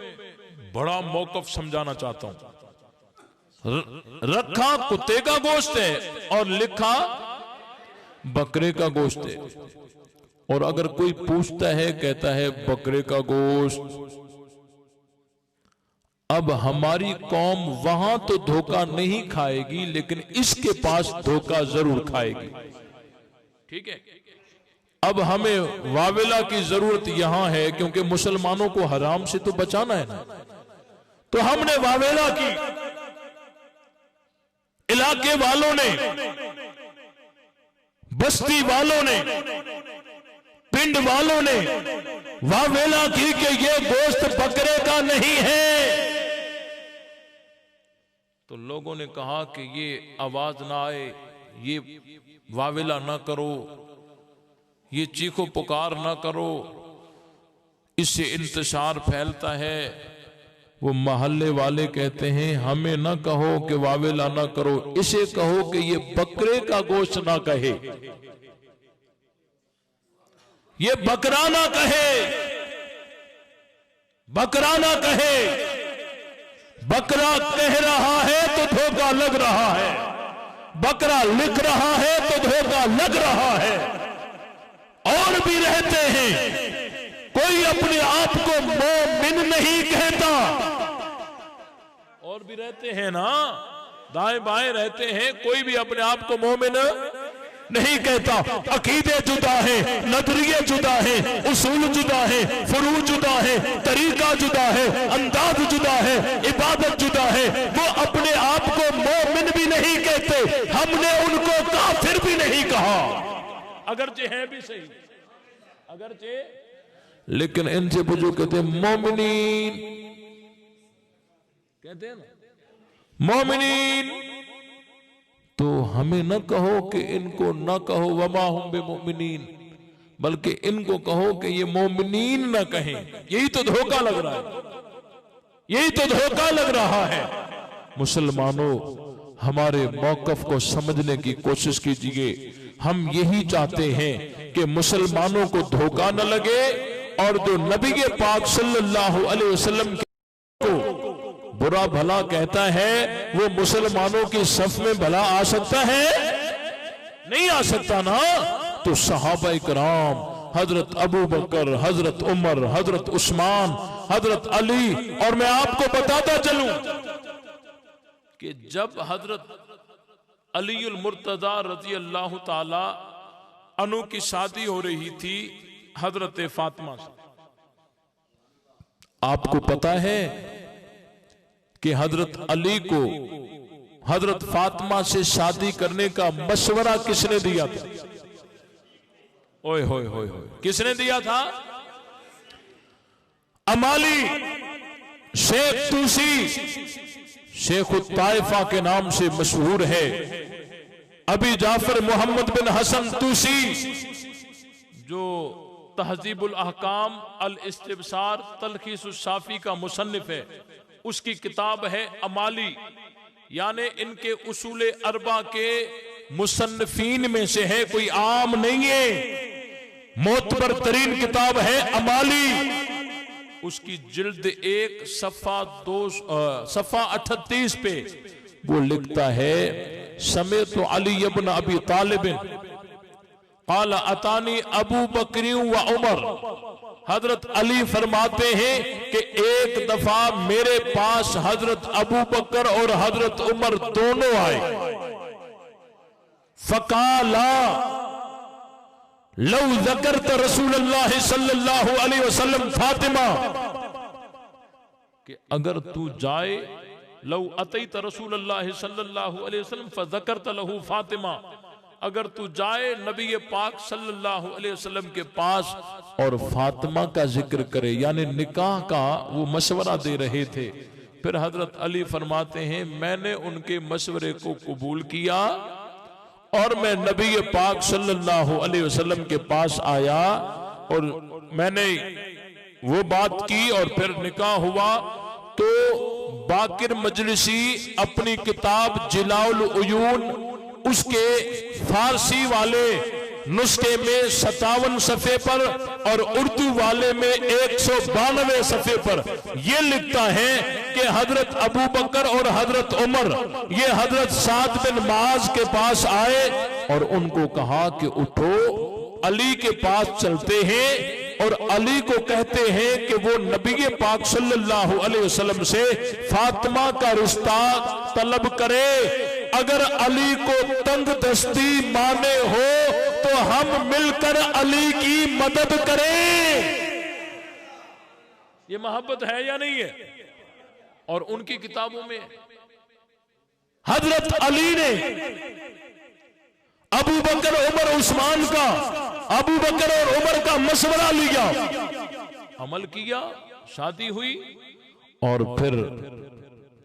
बड़ा मौकफ समझाना चाहता हूं। रखा कुत्ते का गोश्त है और लिखा बकरे का गोश्त है। और अगर कोई पूछता है, कहता है बकरे का गोश्त, अब हमारी कौम वहां तो धोखा नहीं खाएगी, लेकिन इसके पास धोखा जरूर खाएगी। ठीक है? अब हमें वावेला की जरूरत यहां है, क्योंकि मुसलमानों को हराम से तो बचाना है ना। तो हमने वावेला की, इलाके वालों ने, बस्ती वालों ने, पिंड वालों ने वावेला की कि ये गोश्त बकरे का नहीं है। तो लोगों ने कहा कि ये आवाज ना आए, ये वावेला ना करो, ये चीखो पुकार ना करो, इससे इंतशार फैलता है। वो मोहल्ले वाले कहते हैं हमें ना कहो कि वावेला ना करो, इसे कहो कि ये बकरे का गोश्त ना कहे, ये बकरा ना कहे, बकरा ना कहे। बकरा कह रहा है तो धोखा लग रहा है, बकरा लिख रहा है तो धोखा लग रहा है। और भी रहते हैं, कोई अपने आप को मोमिन नहीं कहता। और भी रहते हैं ना, दाएं बाएं रहते हैं, कोई भी अपने आप को मोमिन नहीं कहता। अकीदे जुदा है, नजरिए जुदा है, उसूल जुदा है, फुरू जुदा है, तरीका जुदा है, अंदाज जुदा है, इबादत जुदा है। वो अपने आप को मोमिन भी नहीं कहते, हमने उनको काफिर भी नहीं कहा, अगरचे हैं भी सही, अगरचे। लेकिन इनसे पूछो, कहते हैं मोमिनीन, कहते हैं ना मोमिनीन। तो हमें न कहो कि इनको न कहो वमा हुम बिमुमिनीन, बल्कि इनको कहो कि ये मोमिनीन न कहें। यही तो धोखा लग रहा है, यही तो धोखा लग रहा है। मुसलमानों, हमारे मौकफ को समझने की कोशिश कीजिए। हम यही चाहते हैं कि मुसलमानों को धोखा न लगे, और जो नबी पाक सल्लल्लाहु अलैहि वसल्लम को बुरा भला कहता है, वो मुसलमानों की सफ में भला आ सकता है? नहीं आ सकता ना। तो सहाबा इकराम, हजरत अबू बकर, हजरत उमर, हजरत उस्मान, हजरत अली, और मैं आपको बताता चलूं कि जब हजरत अलीउल मुर्तजा रजी अल्लाह ताला अनु की शादी हो रही थी हजरत फातिमा से, आपको पता है कि हजरत अली को हजरत फातिमा से शादी करने का मशवरा किसने दिया था? ओए होए होए होए, किसने दिया था? अमाली शेख तूसी, शेख ताइफा के नाम से मशहूर है। अभी जाफर मोहम्मद बिन हसन तूसी, जो तहजीबुल अहकाम अल इस्तिबसार तलखीस शाफी का मुसन्निफ है, उसकी किताब है अमाली, यानी इनके उसूल अरबा के मुसन्निफीन में से है, कोई आम नहीं है, मोतबर तरीन किताब है अमाली। उसकी जिल्द 1 सफ़ा 38 पे वो लिखता है, समेत अली इब्न अबी तालिब क़ाल अतानी अबू बकर व उमर। हजरत अली फरमाते हैं कि एक दफा मेरे पास हजरत अबू बकर और हजरत उमर दोनों आए। फ़क़ाला लौ ज़करत रसूलुल्लाह सल्लल्लाहु अलैहि वसल्लम फातिमा, कि अगर तू जाए, लौ अतैत रसूलुल्लाह सल्लल्लाहु अलैहि वसल्लम फ़ज़करत लहू फातिमा, अगर तू जाए नबी पाक सल्लल्लाहु अलैहि वसल्लम के पास और फातिमा का जिक्र करे, यानी निकाह का वो मशवरा दे रहे थे। फिर हजरत अली फरमाते हैं, मैंने उनके मशवरे को कबूल किया और मैं नबी पाक सल्लल्लाहु अलैहि वसल्लम के पास आया और मैंने वो बात की और फिर निकाह हुआ। तो बाकिर मजलिसी अपनी किताब जिलाउल उयून, उसके फारसी वाले नुस्खे में 57 सफ़े पर और उर्दू वाले में 192 सफ़े पर यह लिखता है कि हजरत अबू बकर और हजरत उमर ये हजरत साद बिन माज के पास आए और उनको कहा कि उठो, अली के पास चलते हैं और अली को कहते हैं कि वो नबी पाक सल्लल्लाहु अलैहि वसल्लम से फातिमा का रिश्ता तलब करे। अगर अली को तंग दस्ती माने हो तो हम मिलकर अली की मदद करें। ये मोहब्बत है या नहीं है? और उनकी किताबों में हजरत अली ने अबू बकर उमर उस्मान का, अबू बकर और उमर का मशवरा लिया, अमल किया, शादी हुई। और फिर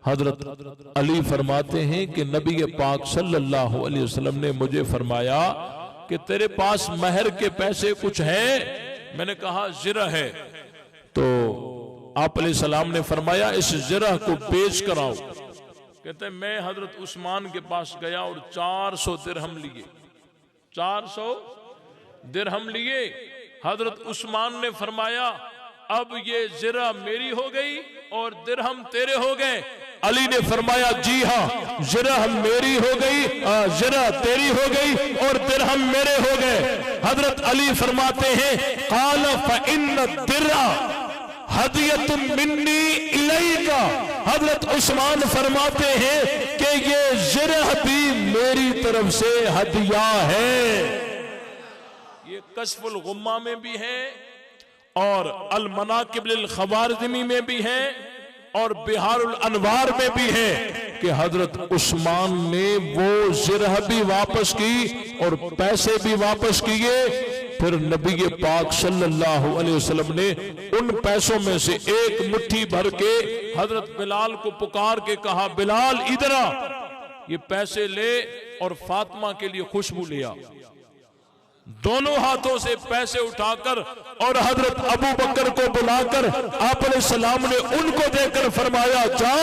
हजरत अली फरमाते हैं कि नबी पाक सल्लल्लाहु अलैहि वसल्लम ने मुझे फरमाया कि तेरे पास महर के पैसे कुछ हैं? मैंने कहा ज़िरा है। तो आप अलैहिस्सलाम ने फरमाया इस ज़िरा को बेच कर आओ। कहते मैं हजरत उस्मान के पास गया और 400 दिरहम लिए, 400 दिरहम लिए। हजरत उस्मान ने फरमाया अब ये ज़िरा मेरी हो गई और दिरहम तेरे हो गए। अली ने फरमाया जी हाँ, ज़िरा मेरी हो गई, ज़िरा तेरी हो गई और दिरहम मेरे हो गए। हजरत अली फरमाते हैं क़ाल फ़इन्न दिर्रा हदियतुम मिन्नी इलैका। हजरत उस्मान फरमाते हैं कि ये ज़िरा भी मेरी तरफ से हदिया है। ये कश्फुल गुम्मा में भी है और अल मनाकिब लिल खवारिज़मी में भी है और बिहारुल अनवार में भी है कि हजरत उस्मान ने वो ज़िरा भी वापस की और पैसे भी वापस किए। फिर नबी पाक सल्लल्लाहु अलैहि वसल्लम ने उन पैसों में से एक मुट्ठी भर के हजरत बिलाल को पुकार के कहा, बिलाल इधर आ, ये पैसे ले और फातिमा के लिए खुशबू ले आ। दोनों हाथों से पैसे उठाकर और हजरत अबू बकर को बुलाकर आप अलैहिस्सलाम ने उनको देकर फरमाया जा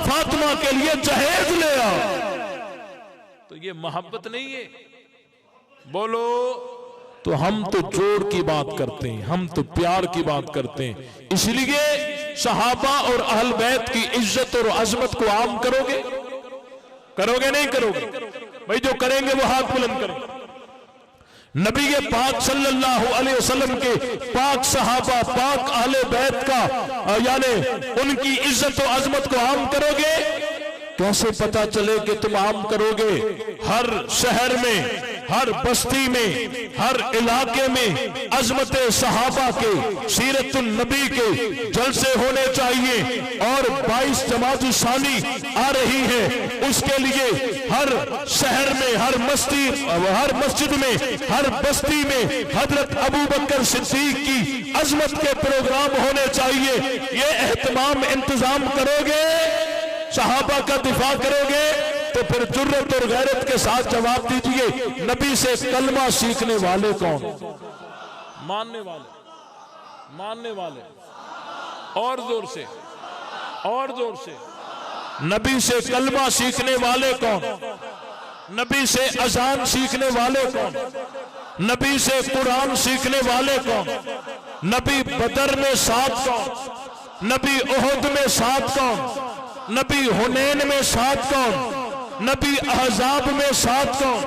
फातिमा के लिए जहेज ले आ। तो ये मोहब्बत नहीं है? बोलो। तो हम तो जोड़ की बात करते हैं, हम तो प्यार की बात करते हैं। इसलिए सहाबा और अहल बैत की इज्जत और अजमत को आम करोगे? करोगे नहीं करोगे? भाई जो करेंगे वो हाथ बुलंद करें। नबी पाक सल्लल्लाहु अलैहि वसल्लम के पाक सहाबा, पाक अहले बैत का यानी उनकी इज्जत और अजमत को आम करोगे? कैसे पता चले कि तुम आम करोगे? हर शहर में, हर बस्ती में, हर इलाके में अजमत सहाबा के, सीरतुन नबी के जलसे होने चाहिए। और 22 जमात सानी आ रही है, उसके लिए हर शहर में, हर मस्जिद में, हर बस्ती में हजरत अबू बकर सिद्दीक की अजमत के प्रोग्राम होने चाहिए। ये एहतमाम इंतजाम करोगे, सहाबा का दिफा करोगे, तो फिर जुर्रत और गैरत के साथ जवाब दीजिए, नबी से कलमा सीखने वाले कौन? मानने वाले, मानने वाले। और जोर से, और जोर से। नबी से कलमा सीखने वाले कौन? नबी से अजान सीखने वाले कौन? नबी से कुरान सीखने वाले कौन? नबी बदर में साथ कौन? नबी उहद में साथ कौन? नबी हुनैन में साथ कौन? नबी अहजाब में साथ कौन?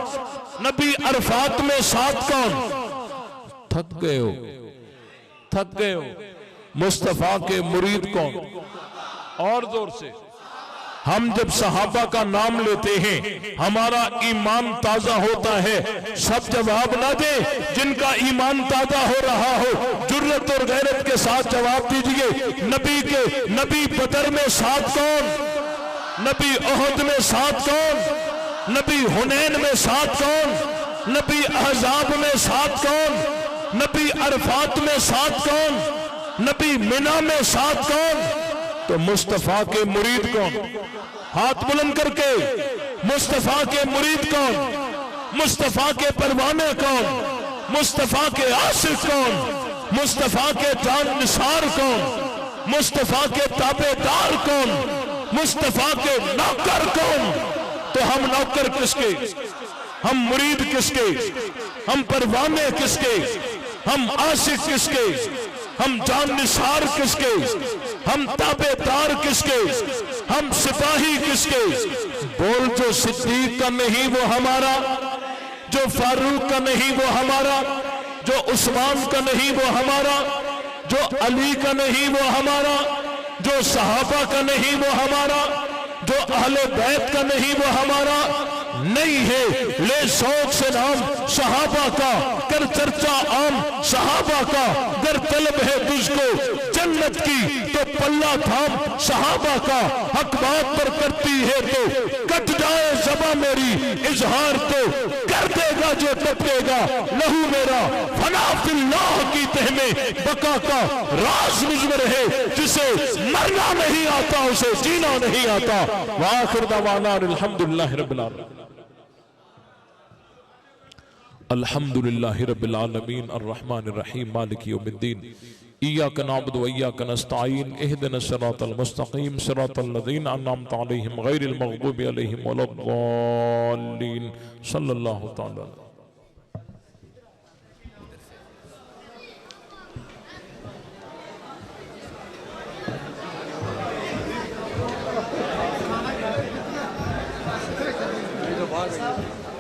नबी अरफात में साथ कौन? थक गए हो, थक गए हो। मुस्तफा के मुरीद कौन? और जोर से। हम जब सहाबा का नाम लेते हैं हमारा ईमान ताजा होता है। सब जवाब ना दे, जिनका ईमान ताजा हो रहा हो जुर्रत और गैरत के साथ जवाब दीजिए। नबी बदर में साथ कौन? नबी उहद में साथ कौन? नबी हुनैन में साथ कौन? नबी अहजाब में साथ कौन? नबी अरफात में साथ कौन? नबी मिना में साथ कौन? तो मुस्तफा के मुरीद कौन? हाथ बुलंद करके। मुस्तफा के मुरीद कौन? मुस्तफा के परवाने कौन? मुस्तफा के आशिक कौन? मुस्तफा के जान निसार कौन? मुस्तफा के ताबेदार कौन? मुस्तफा के नौकर कौन? तो हम नौकर किसके? हम मुरीद किसके? हम परवाने किसके? हम आशिक किसके? हम जान निसार किसके? हम ताबेदार किसके? हम सिपाही किसके? बोल, जो सिद्दीक का नहीं वो हमारा, जो फारूक का नहीं वो हमारा, जो उस्मान का नहीं वो हमारा, जो अली का नहीं वो हमारा, जो सहाबा का नहीं वो हमारा, जो अहले बैत का नहीं वो हमारा। नहीं है, ले शौक से नाम सहाबा का, कर चर्चा आम सहाबा का। गर तलब है तुझको जन्नत की तो पल्ला थाम सहाबा का। हक बात पर करती है तो कट जाए ज़बां मेरी, इजहार तो कर देगा जो टपकेगा। लहू मेरा फना फिल्लाह की तह में बका का राज मुझमें रहे। जिसे मरना नहीं आता उसे जीना नहीं आता। वाखिर दवाना अल्हम्दुलिल्लाहि रब्बिल आलमीन। अल्हम्दुलिल्लाहि रब्बिल आलमीन अर्रहमानिर रहीम मालिकि यौमिद्दीन। इय्याका नअबुदु व इय्याका नस्तईन इहदिनस सिरातल मुस्तकीम सिरातल लज़ीना अनअमता अलैहिम गैरिल मग़दूबि अलैहिम वलद्दाल्लीन। सल्लल्लाहु तआला। भाग